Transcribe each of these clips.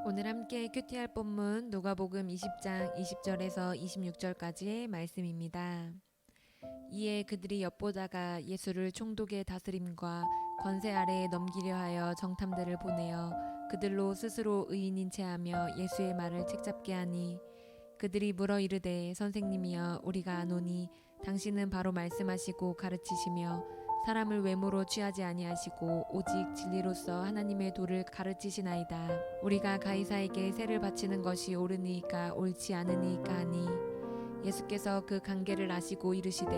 오늘 함께 큐티할 본문 누가복음 20장 20절에서 26절까지의 말씀입니다. 이에 그들이 엿보다가 예수를 총독의 다스림과 권세 아래에 넘기려 하여 정탐들을 보내어 그들로 스스로 의인인 체하며 예수의 말을 책잡게 하니, 그들이 물어 이르되 선생님이여 우리가 아노니 당신은 바로 말씀하시고 가르치시며 사람을 외모로 취하지 아니하시고 오직 진리로서 하나님의 도를 가르치시나이다. 우리가 가이사에게 세를 바치는 것이 옳으니까 옳지 않으니까 하니, 예수께서 그 관계를 아시고 이르시되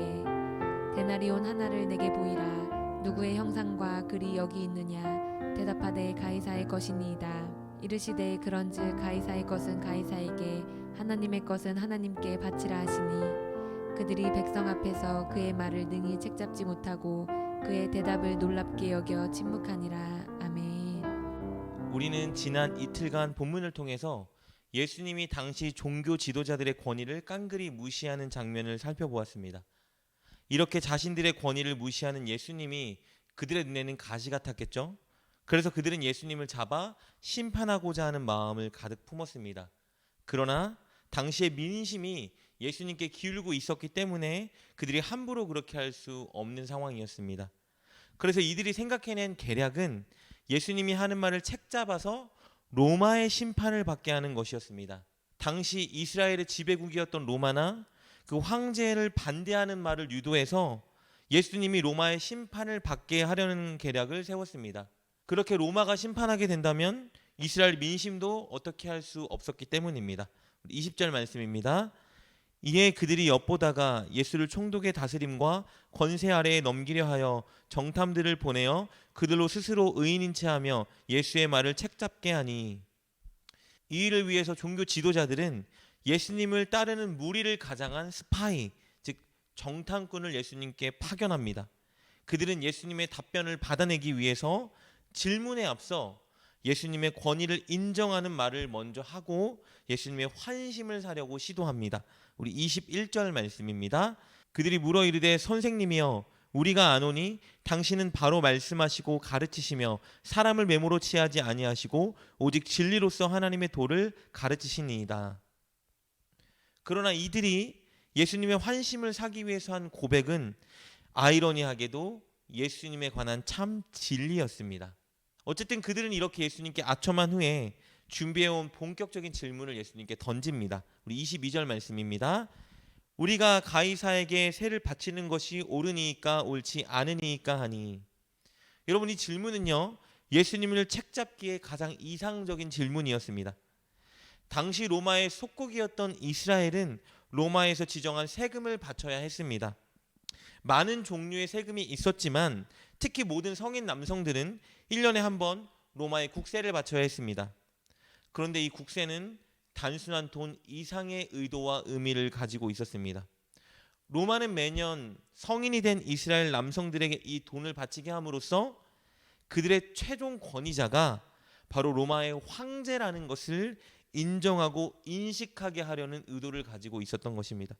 데나리온 하나를 내게 보이라. 누구의 형상과 글이 여기 있느냐. 대답하되 가이사의 것이니이다. 이르시되 그런즉 가이사의 것은 가이사에게, 하나님의 것은 하나님께 바치라 하시니, 그들이 백성 앞에서 그의 말을 능히 책잡지 못하고 그의 대답을 놀랍게 여겨 침묵하니라. 아멘. 우리는 지난 이틀간 본문을 통해서 예수님이 당시 종교 지도자들의 권위를 깡그리 무시하는 장면을 살펴보았습니다. 이렇게 자신들의 권위를 무시하는 예수님이 그들의 눈에는 가시 같았겠죠. 그래서 그들은 예수님을 잡아 심판하고자 하는 마음을 가득 품었습니다. 그러나 당시의 민심이 예수님께 기울고 있었기 때문에 그들이 함부로 그렇게 할 수 없는 상황이었습니다. 그래서 이들이 생각해낸 계략은 예수님이 하는 말을 책잡아서 로마의 심판을 받게 하는 것이었습니다. 당시 이스라엘의 지배국이었던 로마나 그 황제를 반대하는 말을 유도해서 예수님이 로마의 심판을 받게 하려는 계략을 세웠습니다. 그렇게 로마가 심판하게 된다면 이스라엘 민심도 어떻게 할 수 없었기 때문입니다. 20절 말씀입니다. 이에 그들이 엿보다가 예수를 총독의 다스림과 권세 아래에 넘기려 하여 정탐들을 보내어 그들로 스스로 의인인 체하며 예수의 말을 책잡게 하니, 이 일을 위해서 종교 지도자들은 예수님을 따르는 무리를 가장한 스파이, 즉 정탐꾼을 예수님께 파견합니다. 그들은 예수님의 답변을 받아내기 위해서 질문에 앞서 예수님의 권위를 인정하는 말을 먼저 하고 예수님의 환심을 사려고 시도합니다. 우리 21절 말씀입니다. 그들이 물어 이르되 선생님이여 우리가 아노니 당신은 바로 말씀하시고 가르치시며 사람을 메모로 취하지 아니하시고 오직 진리로서 하나님의 도를 가르치시니이다. 그러나 이들이 예수님의 환심을 사기 위해서 한 고백은 아이러니하게도 예수님에 관한 참 진리였습니다. 어쨌든 그들은 이렇게 예수님께 아첨한 후에 준비해온 본격적인 질문을 예수님께 던집니다. 우리 22절 말씀입니다. 우리가 가이사에게 세를 바치는 것이 옳으니까 옳지 않으니까 하니. 여러분, 이 질문은요 예수님을 책잡기에 가장 이상적인 질문이었습니다. 당시 로마의 속국이었던 이스라엘은 로마에서 지정한 세금을 바쳐야 했습니다. 많은 종류의 세금이 있었지만 특히 모든 성인 남성들은 1년에 한 번 로마에 국세를 바쳐야 했습니다. 그런데 이 국세는 단순한 돈 이상의 의도와 의미를 가지고 있었습니다. 로마는 매년 성인이 된 이스라엘 남성들에게 이 돈을 바치게 함으로써 그들의 최종 권위자가 바로 로마의 황제라는 것을 인정하고 인식하게 하려는 의도를 가지고 있었던 것입니다.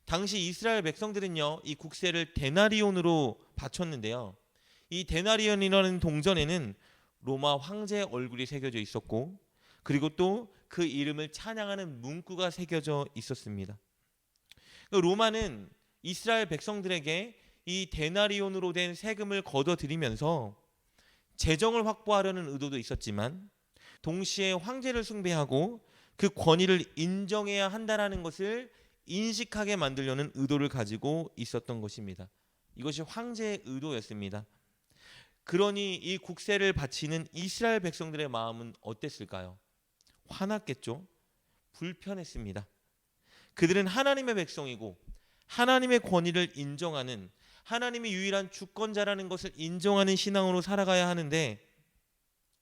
당시 이스라엘 백성들은요 이 국세를 데나리온으로 바쳤는데요, 이 데나리온이라는 동전에는 로마 황제의 얼굴이 새겨져 있었고 그리고 또 그 이름을 찬양하는 문구가 새겨져 있었습니다. 로마는 이스라엘 백성들에게 이 데나리온으로 된 세금을 걷어들이면서 재정을 확보하려는 의도도 있었지만 동시에 황제를 숭배하고 그 권위를 인정해야 한다는 것을 인식하게 만들려는 의도를 가지고 있었던 것입니다. 이것이 황제의 의도였습니다. 그러니 이 국세를 바치는 이스라엘 백성들의 마음은 어땠을까요? 화났겠죠. 불편했습니다. 그들은 하나님의 백성이고 하나님의 권위를 인정하는, 하나님이 유일한 주권자라는 것을 인정하는 신앙으로 살아가야 하는데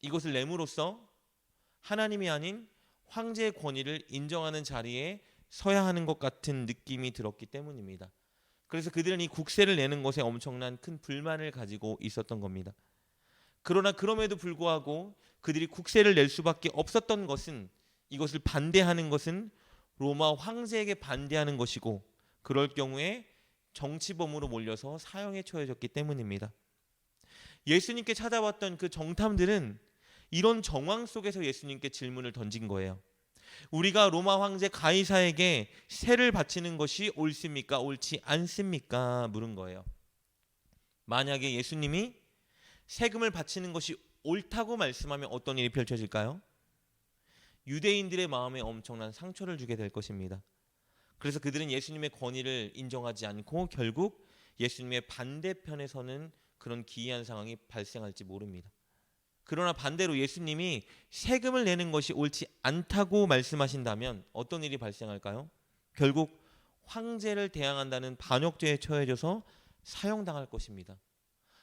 이것을 내므로써 하나님이 아닌 황제의 권위를 인정하는 자리에 서야 하는 것 같은 느낌이 들었기 때문입니다. 그래서 그들은 이 국세를 내는 것에 엄청난 큰 불만을 가지고 있었던 겁니다. 그러나 그럼에도 불구하고 그들이 국세를 낼 수밖에 없었던 것은, 이것을 반대하는 것은 로마 황제에게 반대하는 것이고 그럴 경우에 정치범으로 몰려서 사형에 처해졌기 때문입니다. 예수님께 찾아왔던 그 정탐들은 이런 정황 속에서 예수님께 질문을 던진 거예요. 우리가 로마 황제 가이사에게 세를 바치는 것이 옳습니까? 옳지 않습니까? 물은 거예요. 만약에 예수님이 세금을 바치는 것이 옳다고 말씀하면 어떤 일이 펼쳐질까요? 유대인들의 마음에 엄청난 상처를 주게 될 것입니다. 그래서 그들은 예수님의 권위를 인정하지 않고 결국 예수님의 반대편에 서는 그런 기이한 상황이 발생할지 모릅니다. 그러나 반대로 예수님이 세금을 내는 것이 옳지 않다고 말씀하신다면 어떤 일이 발생할까요? 결국 황제를 대항한다는 반역죄에 처해져서 사형당할 것입니다.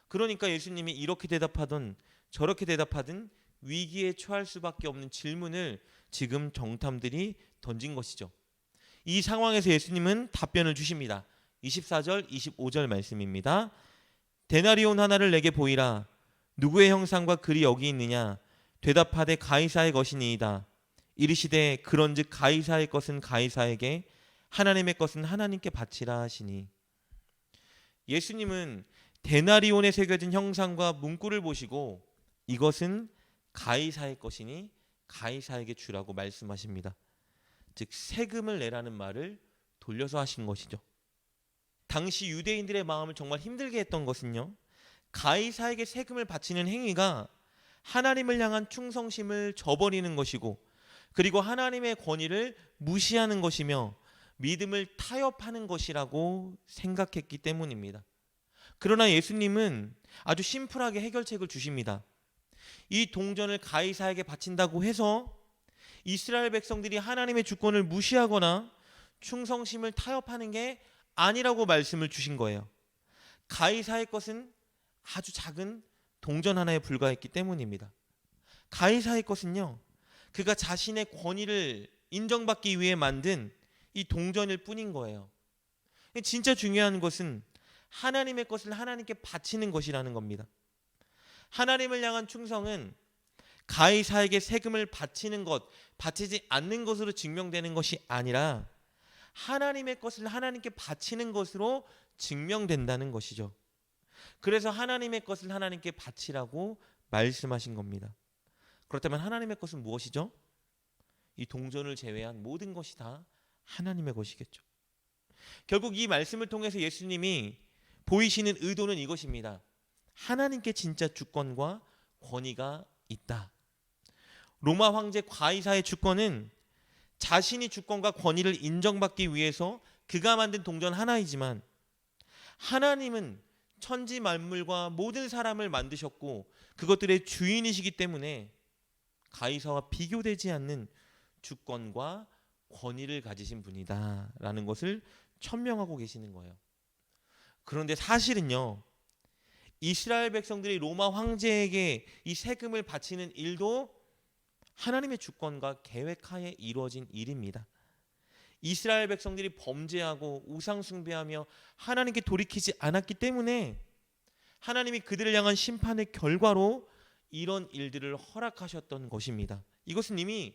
그러니까 예수님이 이렇게 대답하든 저렇게 대답하든 위기에 처할 수밖에 없는 질문을 지금 정탐들이 던진 것이죠. 이 상황에서 예수님은 답변을 주십니다. 24절 25절 말씀입니다. 데나리온 하나를 내게 보이라. 누구의 형상과 글이 여기 있느냐? 대답하되 가이사의 것이니이다. 이르시되 그런즉 가이사의 것은 가이사에게 하나님의 것은 하나님께 바치라 하시니. 예수님은 데나리온에 새겨진 형상과 문구를 보시고 이것은 가이사의 것이니 가이사에게 주라고 말씀하십니다. 즉 세금을 내라는 말을 돌려서 하신 것이죠. 당시 유대인들의 마음을 정말 힘들게 했던 것은요, 가이사에게 세금을 바치는 행위가 하나님을 향한 충성심을 저버리는 것이고, 그리고 하나님의 권위를 무시하는 것이며 믿음을 타협하는 것이라고 생각했기 때문입니다. 그러나 예수님은 아주 심플하게 해결책을 주십니다. 이 동전을 가이사에게 바친다고 해서 이스라엘 백성들이 하나님의 주권을 무시하거나 충성심을 타협하는 게 아니라고 말씀을 주신 거예요. 가이사의 것은 아주 작은 동전 하나에 불과했기 때문입니다. 가이사의 것은요, 그가 자신의 권위를 인정받기 위해 만든 이 동전일 뿐인 거예요. 진짜 중요한 것은 하나님의 것을 하나님께 바치는 것이라는 겁니다. 하나님을 향한 충성은 가이사에게 세금을 바치는 것, 바치지 않는 것으로 증명되는 것이 아니라 하나님의 것을 하나님께 바치는 것으로 증명된다는 것이죠. 그래서 하나님의 것을 하나님께 바치라고 말씀하신 겁니다. 그렇다면 하나님의 것은 무엇이죠? 이 동전을 제외한 모든 것이 다 하나님의 것이겠죠. 결국 이 말씀을 통해서 예수님이 보이시는 의도는 이것입니다. 하나님께 진짜 주권과 권위가 있다. 로마 황제 가이사의 주권은 자신이 주권과 권위를 인정받기 위해서 그가 만든 동전 하나이지만, 하나님은 천지 만물과 모든 사람을 만드셨고 그것들의 주인이시기 때문에 가이사와 비교되지 않는 주권과 권위를 가지신 분이다라는 것을 천명하고 계시는 거예요. 그런데 사실은요, 이스라엘 백성들이 로마 황제에게 이 세금을 바치는 일도 하나님의 주권과 계획하에 이루어진 일입니다. 이스라엘 백성들이 범죄하고 우상 숭배하며 하나님께 돌이키지 않았기 때문에 하나님이 그들을 향한 심판의 결과로 이런 일들을 허락하셨던 것입니다. 이것은 이미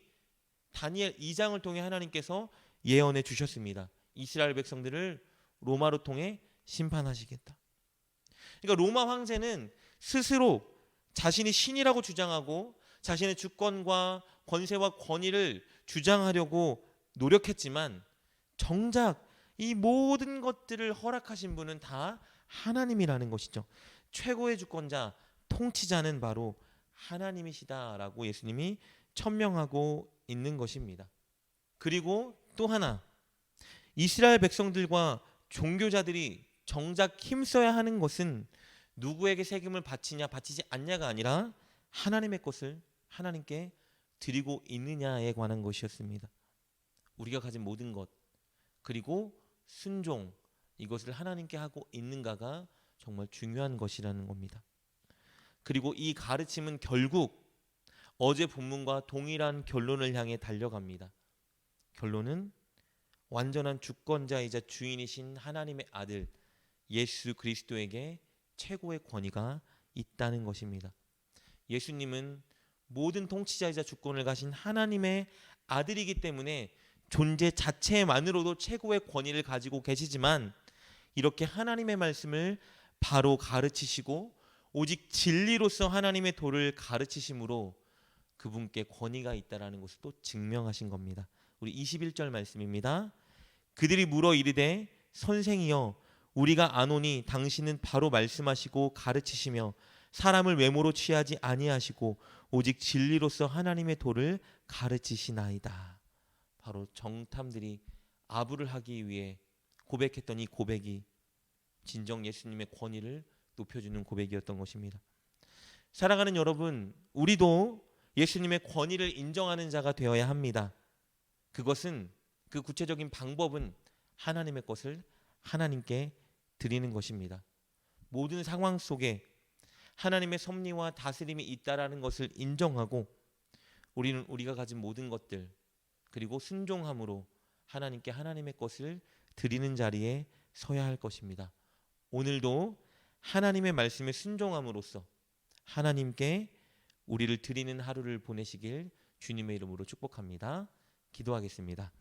다니엘 2장을 통해 하나님께서 예언해 주셨습니다. 이스라엘 백성들을 로마로 통해 심판하시겠다. 그러니까 로마 황제는 스스로 자신이 신이라고 주장하고 자신의 주권과 권세와 권위를 주장하려고 노력했지만 정작 이 모든 것들을 허락하신 분은 다 하나님이라는 것이죠. 최고의 주권자, 통치자는 바로 하나님이시다라고 예수님이 천명하고 있는 것입니다. 그리고 또 하나, 이스라엘 백성들과 종교자들이 정작 힘써야 하는 것은 누구에게 세금을 바치냐 바치지 않냐가 아니라 하나님의 것을 하나님께 드리고 있느냐에 관한 것이었습니다. 우리가 가진 모든 것, 그리고 순종, 이것을 하나님께 하고 있는가가 정말 중요한 것이라는 겁니다. 그리고 이 가르침은 결국 어제 본문과 동일한 결론을 향해 달려갑니다. 결론은 완전한 주권자이자 주인이신 하나님의 아들 예수 그리스도에게 최고의 권위가 있다는 것입니다. 예수님은 모든 통치자이자 주권을 가신 하나님의 아들이기 때문에 존재 자체만으로도 최고의 권위를 가지고 계시지만, 이렇게 하나님의 말씀을 바로 가르치시고 오직 진리로서 하나님의 도를 가르치심으로 그분께 권위가 있다라는 것을 또 증명하신 겁니다. 우리 21절 말씀입니다. 그들이 물어 이르되 선생이여 우리가 아노니 당신은 바로 말씀하시고 가르치시며 사람을 외모로 취하지 아니하시고 오직 진리로서 하나님의 도를 가르치시나이다. 바로 정탐들이 아부를 하기 위해 고백했던 이 고백이 진정 예수님의 권위를 높여주는 고백이었던 것입니다. 사랑하는 여러분, 우리도 예수님의 권위를 인정하는 자가 되어야 합니다. 그것은 그 구체적인 방법은 하나님의 것을 하나님께 드리는 것입니다. 모든 상황 속에 하나님의 섭리와 다스림이 있다라는 것을 인정하고 우리는 우리가 가진 모든 것들 그리고 순종함으로 하나님께 하나님의 것을 드리는 자리에 서야 할 것입니다. 오늘도 하나님의 말씀에 순종함으로써 하나님께 우리를 드리는 하루를 보내시길 주님의 이름으로 축복합니다. 기도하겠습니다.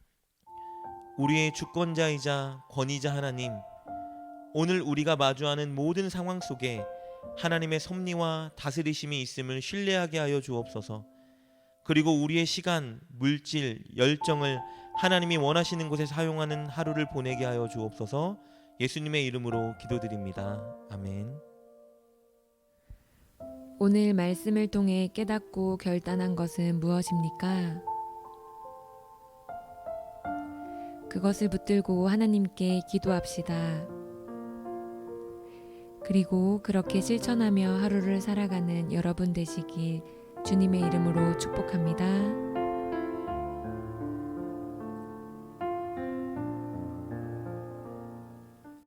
우리의 주권자이자 권위자 하나님, 오늘 우리가 마주하는 모든 상황 속에 하나님의 섭리와 다스리심이 있음을 신뢰하게 하여 주옵소서. 그리고 우리의 시간, 물질, 열정을 하나님이 원하시는 곳에 사용하는 하루를 보내게 하여 주옵소서. 예수님의 이름으로 기도드립니다. 아멘. 오늘 말씀을 통해 깨닫고 결단한 것은 무엇입니까? 그것을 붙들고 하나님께 기도합시다. 그리고 그렇게 실천하며 하루를 살아가는 여러분 되시길 주님의 이름으로 축복합니다.